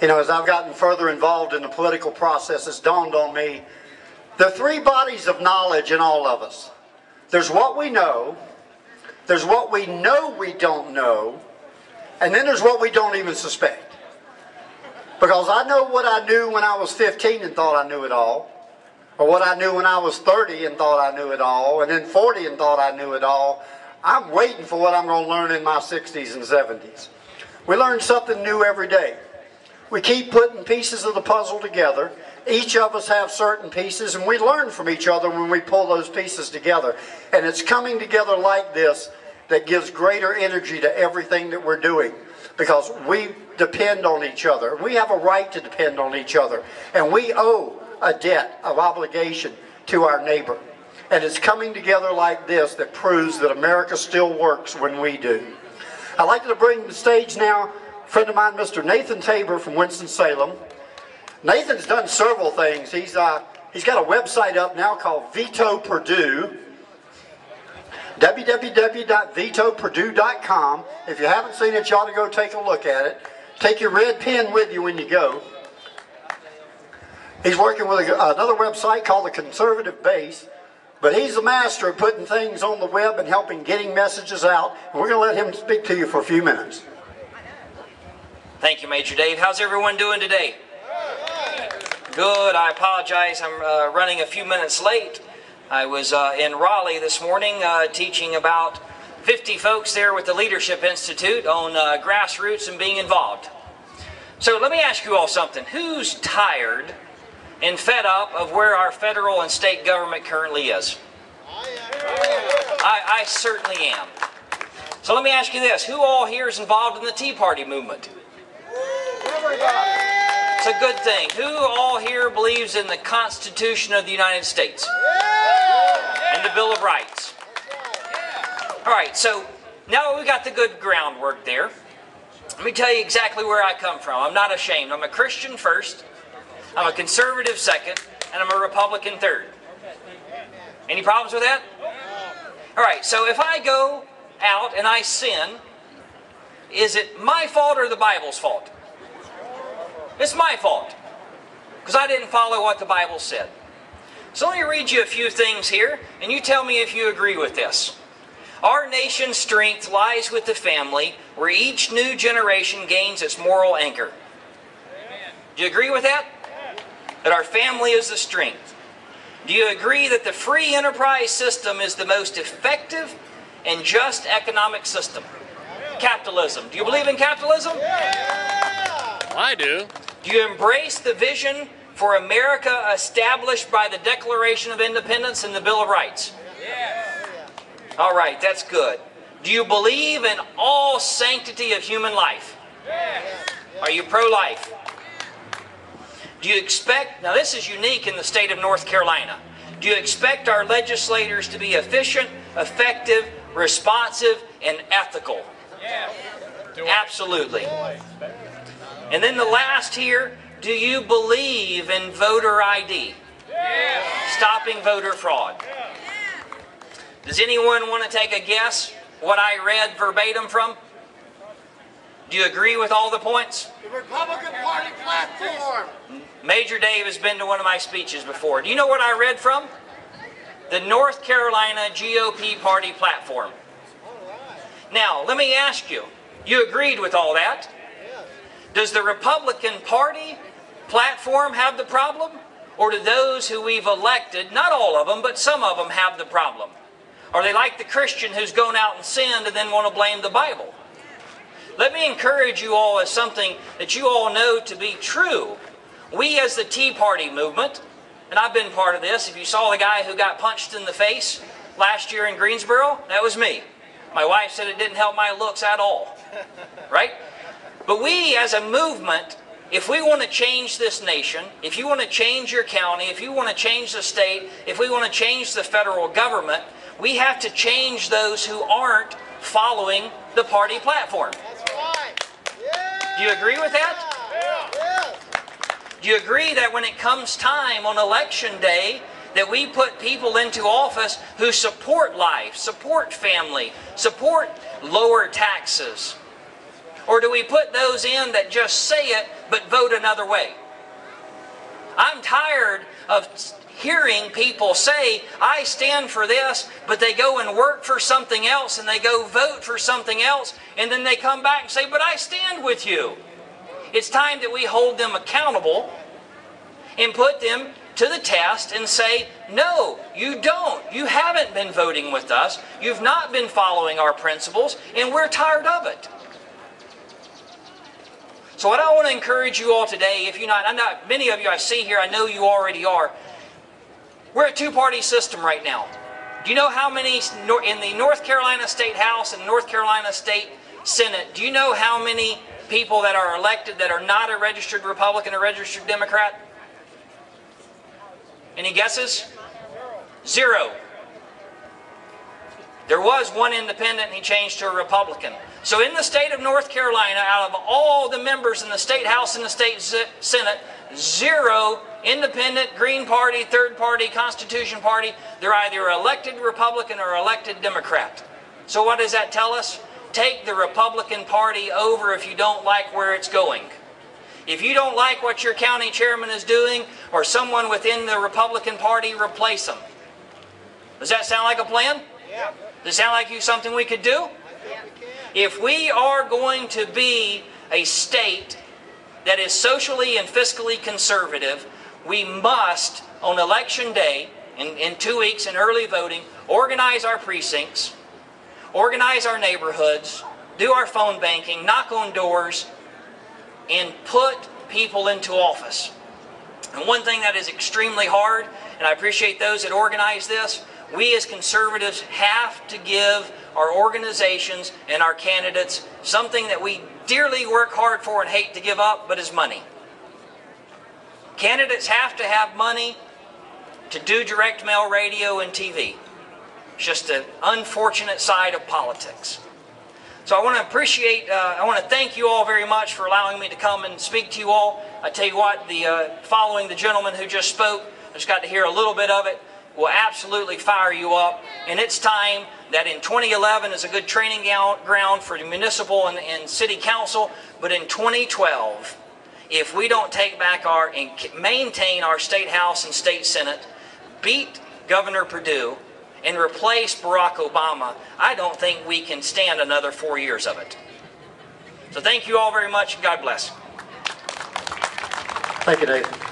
You know, as I've gotten further involved in the political process, it's dawned on me, there are three bodies of knowledge in all of us. There's what we know, there's what we know we don't know, and then there's what we don't even suspect. Because I know what I knew when I was 15 and thought I knew it all, or what I knew when I was 30 and thought I knew it all, and then 40 and thought I knew it all. I'm waiting for what I'm going to learn in my 60s and 70s. We learn something new every day. We keep putting pieces of the puzzle together. Each of us have certain pieces, and we learn from each other when we pull those pieces together. And it's coming together like this that gives greater energy to everything that we're doing, because we depend on each other. We have a right to depend on each other, and we owe a debt of obligation to our neighbor. And it's coming together like this that proves that America still works when we do. I'd like to bring to the stage now a friend of mine, Mr. Nathan Tabor from Winston-Salem. Nathan's done several things. He's got a website up now called Veto Purdue, www.vetopurdue.com. If you haven't seen it, you ought to go take a look at it. Take your red pen with you when you go. He's working with another website called The Conservative Base, but he's the master of putting things on the web and helping getting messages out. And we're going to let him speak to you for a few minutes. Thank you, Major Dave. How's everyone doing today? Good. I apologize. I'm running a few minutes late. I was in Raleigh this morning teaching about 50 folks there with the Leadership Institute on grassroots and being involved. So let me ask you all something. Who's tired and fed up of where our federal and state government currently is? I certainly am. So let me ask you this. Who all here is involved in the Tea Party movement? It's a good thing. Who all here believes in the Constitution of the United States? And the Bill of Rights? All right, so now we got the good groundwork there. Let me tell you exactly where I come from. I'm not ashamed. I'm a Christian first, I'm a conservative second, and I'm a Republican third. Any problems with that? All right, so if I go out and I sin, is it my fault or the Bible's fault? It's my fault, because I didn't follow what the Bible said. So let me read you a few things here, and you tell me if you agree with this. Our nation's strength lies with the family, where each new generation gains its moral anchor. Do you agree with that? That our family is the strength. Do you agree that the free enterprise system is the most effective and just economic system? Capitalism. Do you believe in capitalism? I do. Do you embrace the vision for America established by the Declaration of Independence and the Bill of Rights? All right, that's good. Do you believe in all sanctity of human life? Are you pro-life? Do you expect, now this is unique in the state of North Carolina, do you expect our legislators to be efficient, effective, responsive, and ethical? Absolutely. And then the last here, do you believe in voter ID? Stopping voter fraud. Does anyone want to take a guess what I read verbatim from? Do you agree with all the points? The Republican Party platform. Major Dave has been to one of my speeches before. Do you know what I read from? The North Carolina GOP Party platform. Now, let me ask you, you agreed with all that? Does the Republican Party platform have the problem? Or do those who we've elected, not all of them, but some of them have the problem? Are they like the Christian who's gone out and sinned and then want to blame the Bible? Let me encourage you all as something that you all know to be true. We as the Tea Party movement, and I've been part of this, if you saw the guy who got punched in the face last year in Greensboro, that was me. My wife said it didn't help my looks at all. Right? But we as a movement, if we want to change this nation, if you want to change your county, if you want to change the state, if we want to change the federal government, we have to change those who aren't following the party platform. That's right. Yeah. Do you agree with that? Yeah. Do you agree that when it comes time on election day, that we put people into office who support life, support family, support lower taxes, Or do we put those in that just say it but vote another way? I'm tired of hearing people say, I stand for this, but they go and work for something else and they go vote for something else, and then they come back and say, but I stand with you. It's time that we hold them accountable and put them to the test and say, no, you don't. You haven't been voting with us. You've not been following our principles, and we're tired of it. So what I want to encourage you all today, if you're not, I'm not, many of you I see here, I know you already are. We're a two-party system right now. Do you know how many, in the North Carolina State House and North Carolina State Senate, do you know how many people that are elected that are not a registered Republican or registered Democrat? Any guesses? 0. There was one independent and he changed to a Republican. So in the state of North Carolina, out of all the members in the State House and the State Senate, 0 independent, Green Party, Third Party, Constitution Party. They're either elected Republican or elected Democrat. So what does that tell us? Take the Republican Party over if you don't like where it's going. If you don't like what your county chairman is doing or someone within the Republican Party, replace them. Does that sound like a plan? Yeah. Does it sound like something we could do? If we are going to be a state that is socially and fiscally conservative, we must, on election day, in 2 weeks in early voting, organize our precincts, organize our neighborhoods, do our phone banking, knock on doors, and put people into office. And one thing that is extremely hard, and I appreciate those that organize this, we as conservatives have to give our organizations and our candidates something that we dearly work hard for and hate to give up, but is money. Candidates have to have money to do direct mail radio and TV. It's just an unfortunate side of politics. So I want to thank you all very much for allowing me to come and speak to you all. I tell you what, following the gentleman who just spoke, I just got to hear a little bit of it, will absolutely fire you up. And it's time that in 2011 is a good training ground for the municipal and city council, but in 2012, if we don't take back and maintain our state house and state senate, beat Governor Perdue, and replace Barack Obama, I don't think we can stand another 4 years of it. So thank you all very much, and God bless. Thank you, Dave.